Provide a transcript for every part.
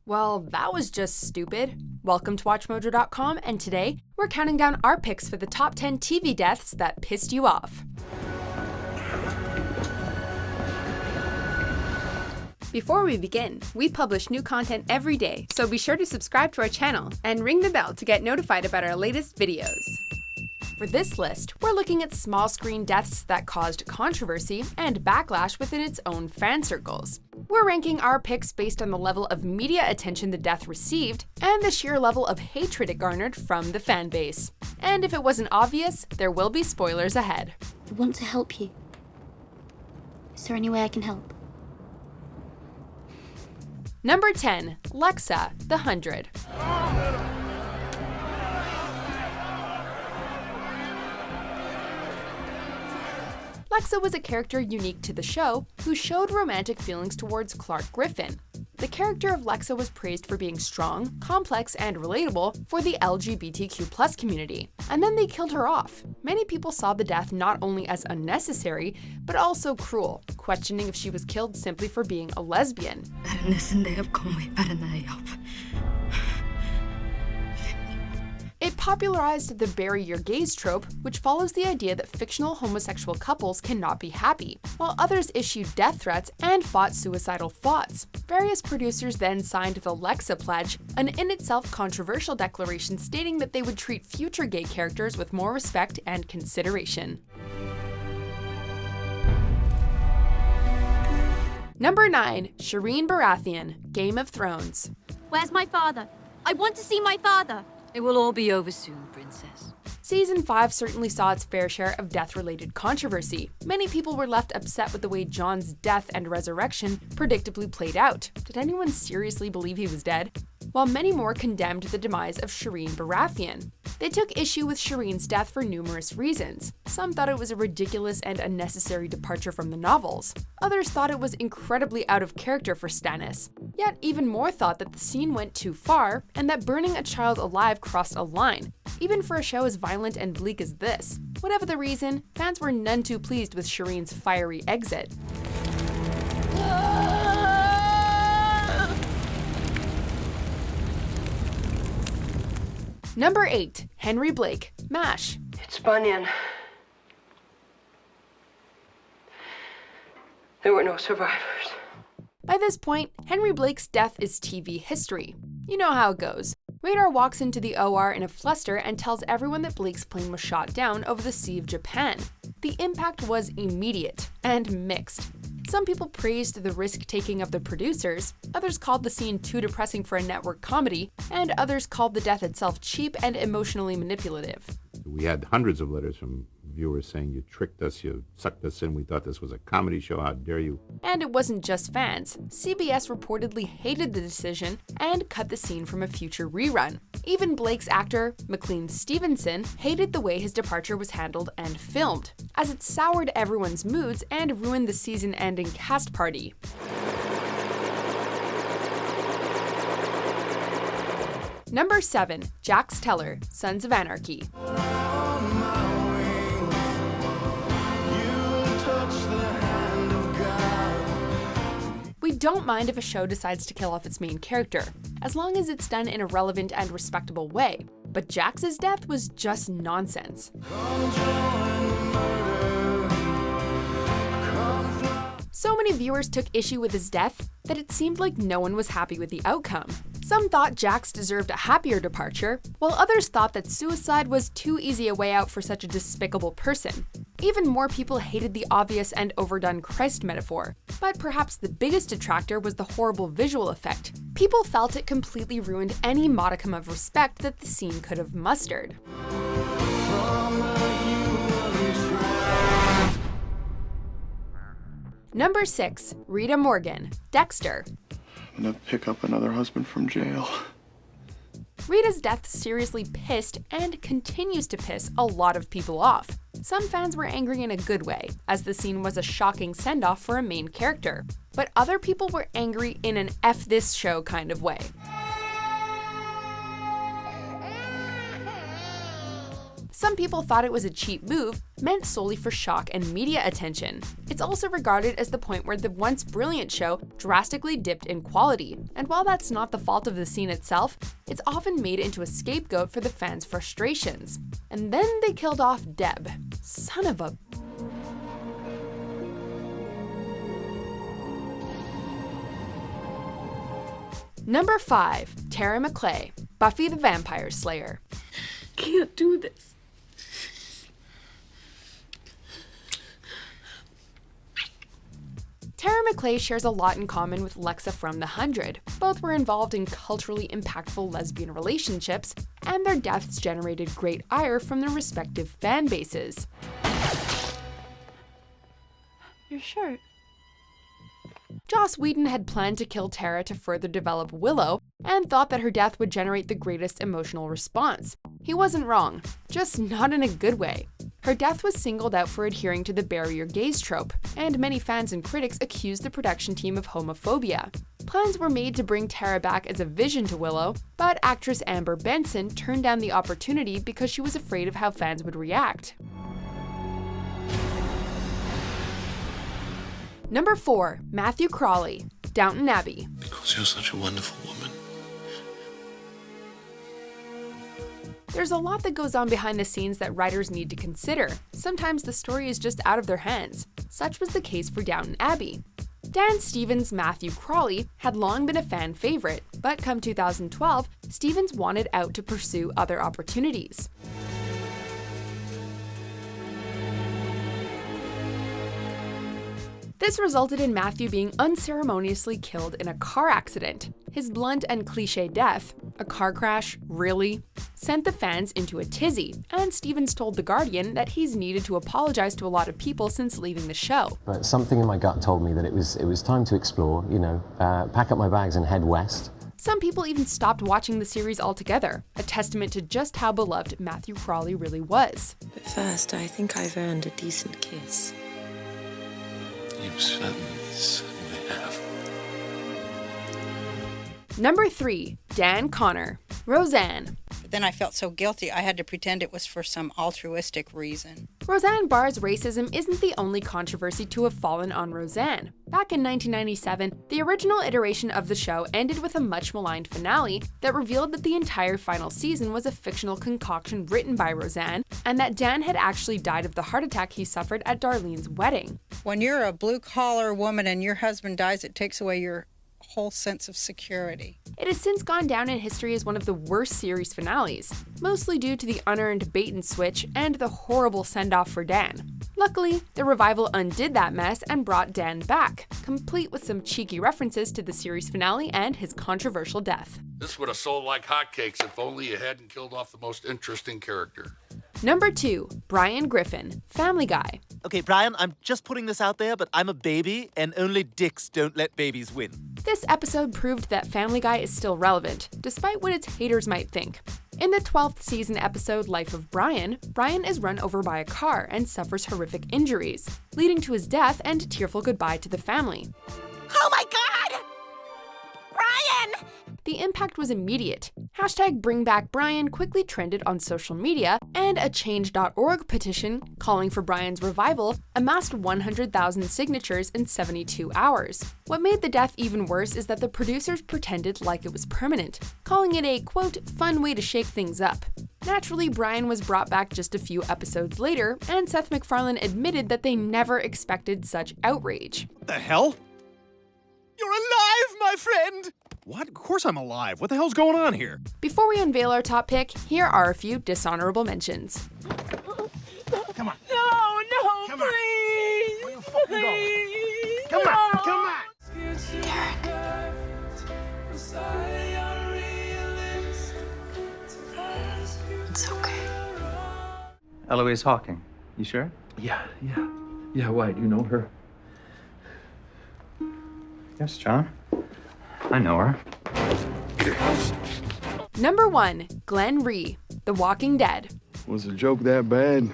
Well, that was just stupid. Welcome to WatchMojo.com, and today we're counting down our picks for the top 10 TV deaths that pissed you off. Before we begin, we publish new content every day, so be sure to subscribe to our channel and ring the bell to get notified about our latest videos. For this list, we're looking at small screen deaths that caused controversy and backlash within its own fan circles. We're ranking our picks based on the level of media attention the death received and the sheer level of hatred it garnered from the fan base. And if it wasn't obvious, there will be spoilers ahead. I want to help you. Is there any way I can help? Number 10. Lexa, the 100. Lexa was a character unique to the show who showed romantic feelings towards Clark Griffin. The character of Lexa was praised for being strong, complex, and relatable for the LGBTQ+ community. And then they killed her off. Many people saw the death not only as unnecessary, but also cruel, questioning if she was killed simply for being a lesbian. It popularized the bury your gays trope, which follows the idea that fictional homosexual couples cannot be happy, while others issued death threats and fought suicidal thoughts. Various producers then signed the Lexa Pledge, an in itself controversial declaration stating that they would treat future gay characters with more respect and consideration. Number 9. Shireen Baratheon, Game of Thrones. Where's my father? I want to see my father! It will all be over soon, Princess. Season 5 certainly saw its fair share of death-related controversy. Many people were left upset with the way Jon's death and resurrection predictably played out. Did anyone seriously believe he was dead? While many more condemned the demise of Shireen Baratheon. They took issue with Shireen's death for numerous reasons. Some thought it was a ridiculous and unnecessary departure from the novels. Others thought it was incredibly out of character for Stannis. Yet even more thought that the scene went too far, and that burning a child alive crossed a line, even for a show as violent and bleak as this. Whatever the reason, fans were none too pleased with Shireen's fiery exit. Number 8. Henry Blake, MASH. It's Bunyan. There were no survivors. By this point, Henry Blake's death is TV history. You know how it goes. Radar walks into the OR in a fluster and tells everyone that Blake's plane was shot down over the Sea of Japan. The impact was immediate and mixed. Some people praised the risk-taking of the producers, others called the scene too depressing for a network comedy, and others called the death itself cheap and emotionally manipulative. We had hundreds of letters from viewers saying, "You tricked us, you sucked us in, we thought this was a comedy show, how dare you?" And it wasn't just fans. CBS reportedly hated the decision and cut the scene from a future rerun. Even Blake's actor, Maclay Stevenson, hated the way his departure was handled and filmed, as it soured everyone's moods and ruined the season-ending cast party. Number 7. Jax Teller, Sons of Anarchy. We don't mind if a show decides to kill off its main character, as long as it's done in a relevant and respectable way. But Jax's death was just nonsense. So many viewers took issue with his death that it seemed like no one was happy with the outcome. Some thought Jax deserved a happier departure, while others thought that suicide was too easy a way out for such a despicable person. Even more people hated the obvious and overdone Christ metaphor, but perhaps the biggest detractor was the horrible visual effect. People felt it completely ruined any modicum of respect that the scene could have mustered. Number 6. Rita Morgan, Dexter. I'm gonna pick up another husband from jail. Rita's death seriously pissed and continues to piss a lot of people off. Some fans were angry in a good way, as the scene was a shocking send-off for a main character. But other people were angry in an F this show kind of way. Some people thought it was a cheap move, meant solely for shock and media attention. It's also regarded as the point where the once brilliant show drastically dipped in quality, and while that's not the fault of the scene itself, it's often made into a scapegoat for the fans' frustrations. And then they killed off Deb. Son of a... Number 5. Tara Maclay, Buffy the Vampire Slayer. Can't do this. Tara Maclay shares a lot in common with Lexa from The 100. Both were involved in culturally impactful lesbian relationships, and their deaths generated great ire from their respective fan bases. Your shirt. Joss Whedon had planned to kill Tara to further develop Willow, and thought that her death would generate the greatest emotional response. He wasn't wrong, just not in a good way. Her death was singled out for adhering to the bury your gays trope, and many fans and critics accused the production team of homophobia. Plans were made to bring Tara back as a vision to Willow, but actress Amber Benson turned down the opportunity because she was afraid of how fans would react. Number 4. Matthew Crawley, Downton Abbey. Because you're such a wonderful woman. There's a lot that goes on behind the scenes that writers need to consider. Sometimes the story is just out of their hands. Such was the case for Downton Abbey. Dan Stevens' Matthew Crawley had long been a fan favorite, but come 2012, Stevens wanted out to pursue other opportunities. This resulted in Matthew being unceremoniously killed in a car accident. His blunt and cliché death, a car crash, really, sent the fans into a tizzy, and Stevens told The Guardian that he's needed to apologize to a lot of people since leaving the show. But something in my gut told me that it was time to explore, pack up my bags and head west. Some people even stopped watching the series altogether, a testament to just how beloved Matthew Crawley really was. But first, I think I've earned a decent kiss. You certainly have. Number 3. Dan Connor, Roseanne. But then I felt so guilty I had to pretend it was for some altruistic reason. Roseanne Barr's racism isn't the only controversy to have fallen on Roseanne. Back in 1997, the original iteration of the show ended with a much maligned finale that revealed that the entire final season was a fictional concoction written by Roseanne, and that Dan had actually died of the heart attack he suffered at Darlene's wedding. When you're a blue-collar woman and your husband dies, it takes away your whole sense of security. It has since gone down in history as one of the worst series finales, mostly due to the unearned bait and switch and the horrible send-off for Dan. Luckily, the revival undid that mess and brought Dan back, complete with some cheeky references to the series finale and his controversial death. This would have sold like hotcakes if only you hadn't killed off the most interesting character. Number 2. Brian Griffin, Family Guy. Okay, Brian, I'm just putting this out there, but I'm a baby, and only dicks don't let babies win. This episode proved that Family Guy is still relevant, despite what its haters might think. In the 12th season episode Life of Brian, Brian is run over by a car and suffers horrific injuries, leading to his death and tearful goodbye to the family. Oh my God! Brian! The impact was immediate. #BringBackBrian quickly trended on social media, and a Change.org petition calling for Brian's revival amassed 100,000 signatures in 72 hours. What made the death even worse is that the producers pretended like it was permanent, calling it a, quote, fun way to shake things up. Naturally, Brian was brought back just a few episodes later, and Seth MacFarlane admitted that they never expected such outrage. What the hell? You're alive, my friend! What? Of course I'm alive. What the hell's going on here? Before we unveil our top pick, here are a few dishonorable mentions. Come on. No, come please. Where you fucking please. Come on, come on. It's okay. Eloise Hawking. You sure? Yeah. Why? Do you know her? Yes, John. I know her. Number 1. Glenn Rhee, The Walking Dead. Was the joke that bad?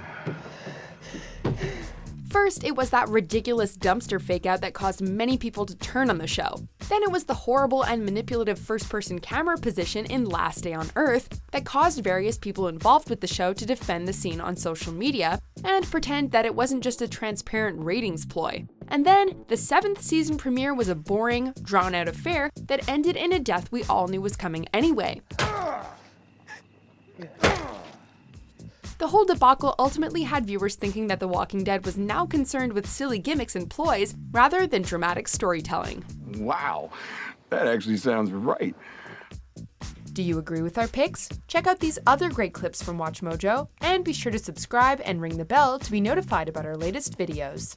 First, it was that ridiculous dumpster fake-out that caused many people to turn on the show. Then it was the horrible and manipulative first-person camera position in Last Day on Earth that caused various people involved with the show to defend the scene on social media and pretend that it wasn't just a transparent ratings ploy. And then, the 7th season premiere was a boring, drawn-out affair that ended in a death we all knew was coming anyway. The whole debacle ultimately had viewers thinking that The Walking Dead was now concerned with silly gimmicks and ploys rather than dramatic storytelling. Wow, that actually sounds right. Do you agree with our picks? Check out these other great clips from WatchMojo, and be sure to subscribe and ring the bell to be notified about our latest videos.